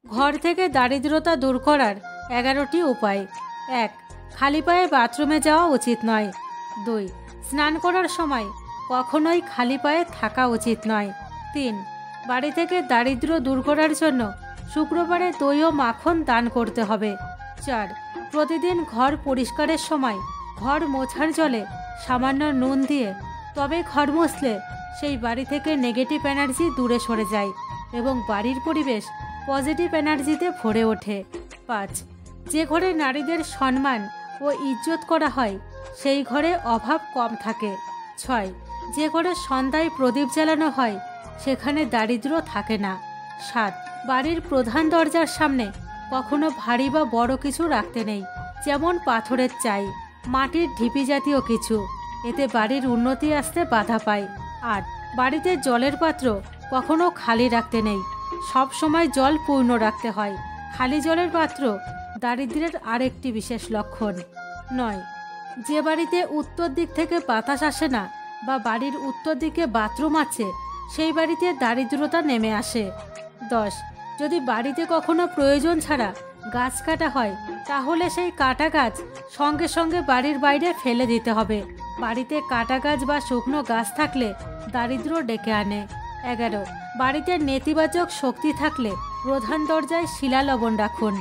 ঘর থেকে দারিদ্রতা দূর করার 11টি উপায়। 1. খালি পায়ে বাথরুমে যাওয়া উচিত নয়। 2. স্নান করার সময় কখনোই খালি পায়ে থাকা উচিত নয়। 3. বাড়ি থেকে দারিদ্র্য দূর করার জন্য শুক্রবারে দই ও মাখন দান করতে হবে। 4. প্রতিদিন ঘর পরিষ্কারের সময় ঘর মোছার জলে সামান্য নুন দিয়ে তবে ঘর মুছলে সেই বাড়ি থেকে নেগেটিভ এনার্জি দূরে সরে যায় এবং বাড়ির পরিবেশ পজিটিভ এনার্জিতে ভরে ওঠে। 5. যে ঘরে নারীদের সম্মান ও ইজ্জত করা হয় সেই ঘরে অভাব কম থাকে। 6. যে ঘরে সন্ধ্যায় প্রদীপ জ্বালানো হয় সেখানে দারিদ্র্য থাকে না। 7. বাড়ির প্রধান দরজার সামনে কখনো ভারী বা বড় কিছু রাখতে নেই, যেমন পাথরের চাই, মাটির ঢিপি জাতীয় কিছু, এতে বাড়ির উন্নতি আসতে বাধা পায়। 8. বাড়িতে জলের পাত্র কখনো খালি রাখতে নেই, সব সময় জল পূর্ণ রাখতে হয়। খালি জলের পাত্র দারিদ্র্যের আরেকটি বিশেষ লক্ষণ। 9. যে বাড়িতে উত্তর দিক থেকে বাতাস আসে না বা বাড়ির উত্তর দিকে বাথরুম আছে সেই বাড়িতে দারিদ্রতা নেমে আসে। 10. যদি বাড়িতে কখনো প্রয়োজন ছাড়া গাছ কাটা হয় তাহলে সেই কাটা গাছ সঙ্গে সঙ্গে বাড়ির বাইরে ফেলে দিতে হবে। বাড়িতে কাটা গাছ বা শুকনো গাছ থাকলে দারিদ্র্য ডেকে আনে। 11. বাড়িতে নেতিবাচক শক্তি থাকলে প্রধান দরজায় শিলা লবণ রাখুন।